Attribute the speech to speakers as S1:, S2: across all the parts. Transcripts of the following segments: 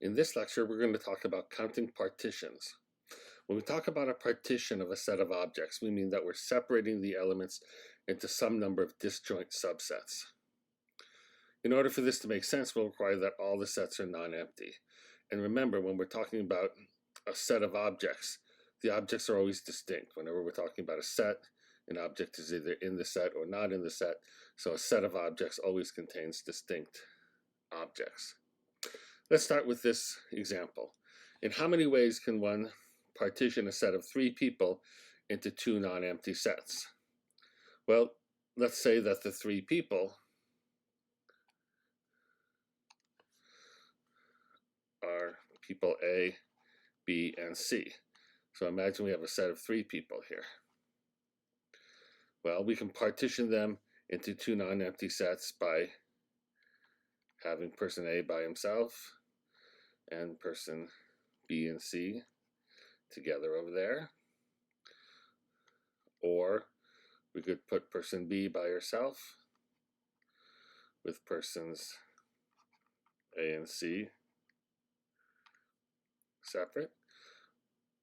S1: In this lecture, we're going to talk about counting partitions. When we talk about a partition of a set of objects, we mean that we're separating the elements into some number of disjoint subsets. In order for this to make sense, we'll require that all the sets are non-empty. And remember, when we're talking about a set of objects, the objects are always distinct. Whenever we're talking about a set, an object is either in the set or not in the set. So a set of objects always contains distinct objects. Let's start with this example. In how many ways can one partition a set of 3 people into 2 non-empty sets? Well, let's say that the 3 people are people A, B, and C. So imagine we have a set of 3 people here. Well, we can partition them into 2 non-empty sets by having person A by himself and person B and C together over there. Or we could put person B by herself with persons A and C separate.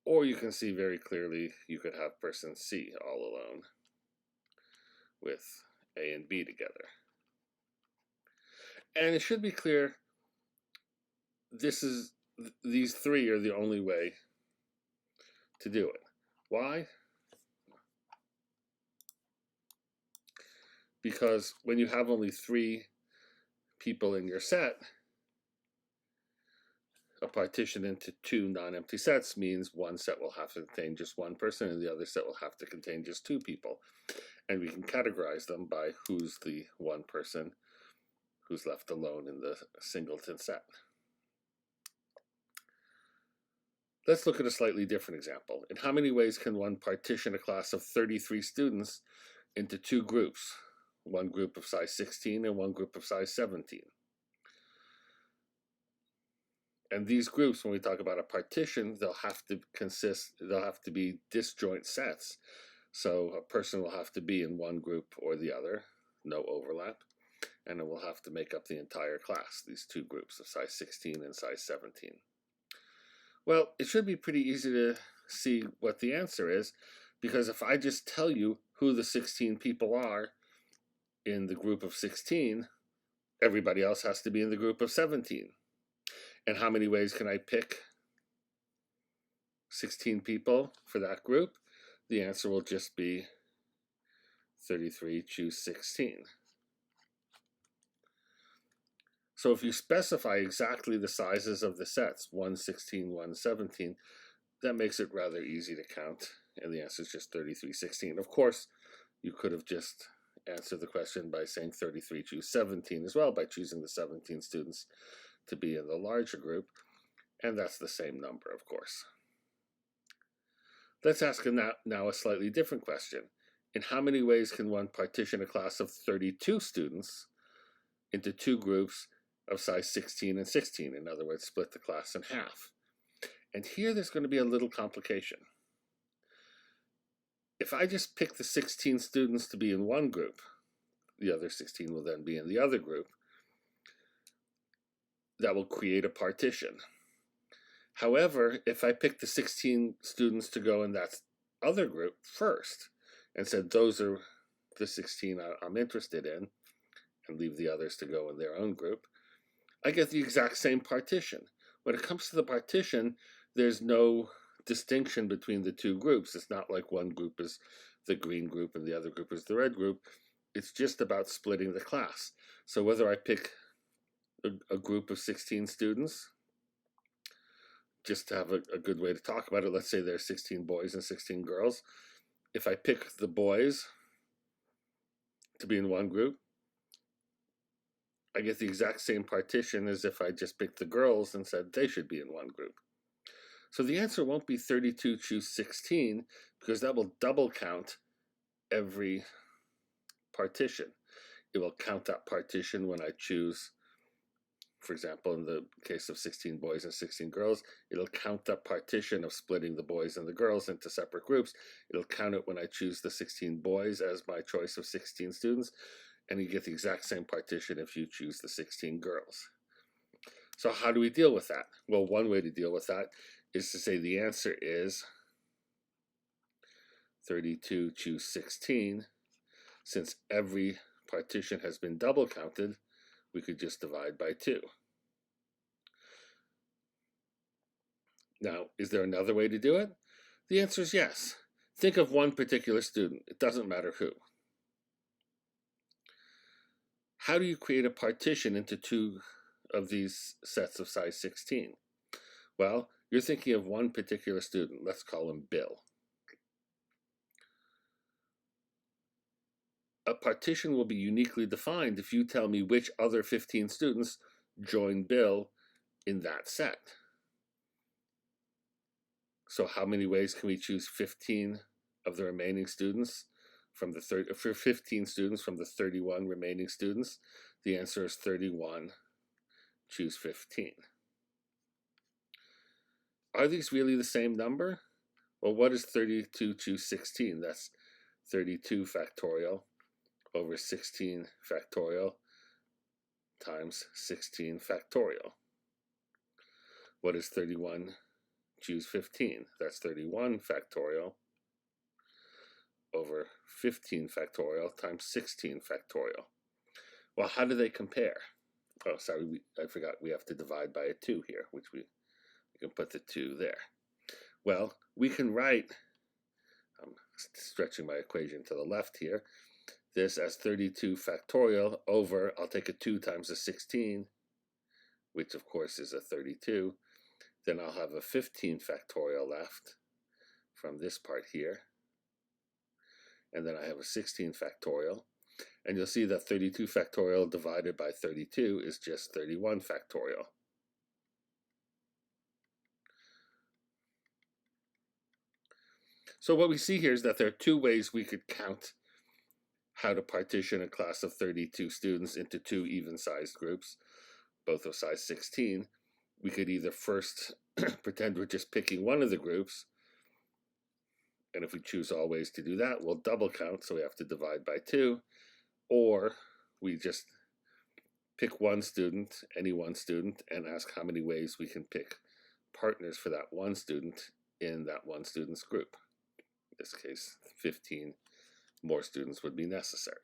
S1: Or you can see very clearly you could have person C all alone with A and B together. And it should be clear these 3 are the only way to do it. Why? Because when you have only 3 people in your set, a partition into 2 non-empty sets means one set will have to contain just one person and the other set will have to contain just 2 people. And we can categorize them by who's the one person who's left alone in the singleton set. Let's look at a slightly different example. In how many ways can one partition a class of 33 students into 2 groups? One group of size 16 and one group of size 17. And these groups, when we talk about a partition, they'll have to be disjoint sets. So a person will have to be in one group or the other, no overlap, and it will have to make up the entire class, these 2 groups of size 16 and size 17. Well, it should be pretty easy to see what the answer is, because if I just tell you who the 16 people are in the group of 16, everybody else has to be in the group of 17. And how many ways can I pick 16 people for that group? The answer will just be 33 choose 16. So if you specify exactly the sizes of the sets, 1, 16, 1, 17, that makes it rather easy to count, and the answer is just 33, 16. Of course, you could have just answered the question by saying 33 choose 17 as well, by choosing the 17 students to be in the larger group, and that's the same number, of course. Let's ask now a slightly different question. In how many ways can one partition a class of 32 students into 2 groups of size 16 and 16? In other words, split the class in half. And here there's going to be a little complication. If I just pick the 16 students to be in one group, the other 16 will then be in the other group. That will create a partition. However, if I pick the 16 students to go in that other group first and said those are the 16 I'm interested in and leave the others to go in their own group, I get the exact same partition. When it comes to the partition, there's no distinction between the 2 groups. It's not like one group is the green group and the other group is the red group. It's just about splitting the class. So whether I pick a group of 16 students, just to have a good way to talk about it, let's say there's 16 boys and 16 girls. If I pick the boys to be in one group, I get the exact same partition as if I just picked the girls and said they should be in one group. So the answer won't be 32 choose 16, because that will double count every partition. It will count that partition when I choose, for example, in the case of 16 boys and 16 girls, it'll count that partition of splitting the boys and the girls into separate groups. It'll count it when I choose the 16 boys as my choice of 16 students, and you get the exact same partition if you choose the 16 girls. So how do we deal with that? Well, one way to deal with that is to say the answer is 32 choose 16. Since every partition has been double counted, we could just divide by 2. Now, is there another way to do it? The answer is yes. Think of one particular student. It doesn't matter who. How do you create a partition into 2 of these sets of size 16? Well, you're thinking of one particular student. Let's call him Bill. A partition will be uniquely defined if you tell me which other 15 students join Bill in that set. So how many ways can we choose 15 of the remaining students from the 15 students from the 31 remaining students? The answer is 31. Choose 15. Are these really the same number? Well, what is 32 choose 16? That's 32 factorial over 16 factorial times 16 factorial. What is 31 choose 15? That's 31 factorial over 15 factorial times 16 factorial. Well, how do they compare? Oh, sorry, I forgot we have to divide by a 2 here, which we can put the 2 there. Well, we can write, I'm stretching my equation to the left here, this as 32 factorial over, I'll take a 2 times a 16, which of course is a 32. Then I'll have a 15 factorial left from this part here. And then I have a 16 factorial. And you'll see that 32 factorial divided by 32 is just 31 factorial. So what we see here is that there are 2 ways we could count how to partition a class of 32 students into 2 even-sized groups, both of size 16. We could either first pretend we're just picking one of the groups, and if we choose all ways to do that, we'll double count, so we have to divide by 2, or we just pick one student, any one student, and ask how many ways we can pick partners for that one student in that one student's group. In this case, 15 more students would be necessary.